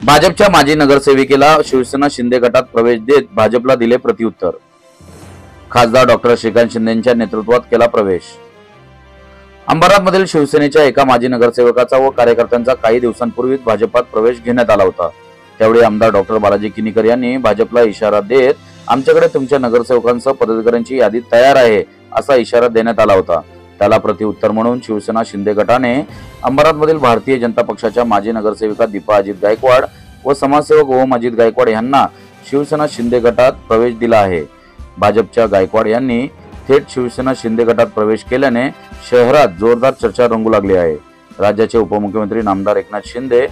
भाजपच्या माजी नगरसेविकेला शिवसेना शिंदे गटात प्रवेश देत भाजपला दिले प्रत्युत्तर। खासदार डॉक्टर श्रीकांत शिंदेंच्या नेतृत्वात केला प्रवेश। अंबरनाथमधील शिवसेनेच्या एका माजी नगरसेवकाचा व कार्यकर्त्यांचा काही दिवसांपूर्वीच भाजपात प्रवेश घेण्यात आला होता। त्यावेळी आमदार डॉक्टर बालाजी किनीकर यांनी भाजपला इशारा देत आमच्याकडे तुमच्या नगरसेवकांसह पदाधिकाऱ्यांची यादी तयार आहे असा इशारा देण्यात आला होता। त्याला प्रत्युत्तर म्हणून शिवसेना शिंदे गटाने अंबरनाथमधील भारतीय जनता पक्षाच्या माजी नगरसेविका दीपा अजित गायकवाड व समाजसेवक ओम अजित गायकवाड यांना शिवसेना शिंदे गटात प्रवेश दिला आहे। भाजपच्या गायकवाड यांनी थेट शिवसेना शिंदे गटात प्रवेश केल्याने शहरात जोरदार चर्चा रंगू लागली आहे। राज्याचे उपमुख्यमंत्री नामदार एकनाथ शिंदे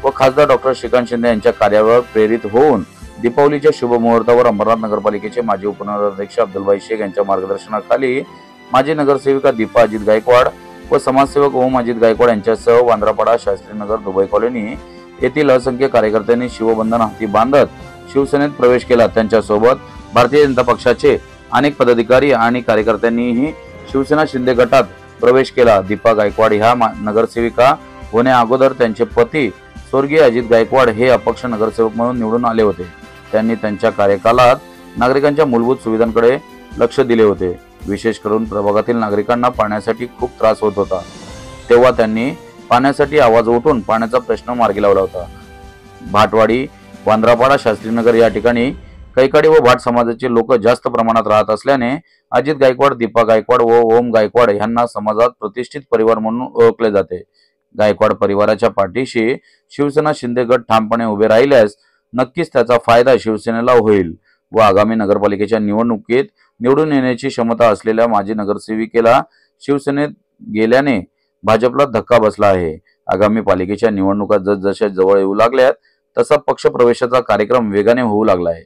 व खासदार डॉक्टर श्रीकांत शिंदे यांच्या कार्यावर प्रेरित होऊन दीपावलीच्या शुभ मुहूर्तावर अंबरनाथ नगरपालिकेचे माजी उपनगराध्यक्ष अब्दुलभाई शेख यांच्या मार्गदर्शनाखाली माजी नगरसेविका दीपा अजित गायकवाड व समाजसेवक ओम अजित गायकवाड यांच्यासह वांद्रापाडा, शास्त्रीनगर, दुबई कॉलनी येथील असंख्य कार्यकर्त्यांनी शिवबंधन हाती बांधत शिवसेनेत प्रवेश केला। त्यांच्यासोबत भारतीय जनता पक्षाचे अनेक पदाधिकारी आणि कार्यकर्त्यांनीही शिवसेना शिंदे गटात प्रवेश केला। दीपा गायकवाड ह्या नगरसेविका होण्या अगोदर त्यांचे पती स्वर्गीय अजित गायकवाड हे अपक्ष नगरसेवक म्हणून निवडून आले होते। त्यांनी त्यांच्या कार्यकालात नागरिकांच्या मूलभूत सुविधांकडे लक्ष दिले होते। विशेष करून प्रभागातील नागरिकांना पाण्यासाठी खूप त्रास होत होता, तेव्हा त्यांनी पाण्यासाठी आवाज उठवून पाण्याचा प्रश्न मार्गी लावला होता। भाटवाडी, वांद्रापाडा, शास्त्रीनगर या ठिकाणी कैकाडी व भाट समाजाचे लोक जास्त प्रमाणात राहत असल्याने अजित गायकवाड, दीपा गायकवाड व ओम गायकवाड यांना समाजात प्रतिष्ठित परिवार म्हणून ओळखले जाते। गायकवाड परिवाराच्या पाठीशी शिवसेना शिंदे गट ठामपणे उभे राहिल्यास नक्कीच त्याचा फायदा शिवसेनेला होईल व आगामी नगरपालिकेच्या निवडणुकीत निवडून येण्याची क्षमता असलेल्या माजी नगरसेविकेला शिवसेनेत गेल्याने भाजपला धक्का बसला आहे। आगामी पालिकेच्या निवडणुका जसजशा जवळ येऊ लागल्यात तसा पक्ष प्रवेशाचा कार्यक्रम वेगाने होऊ लागला आहे।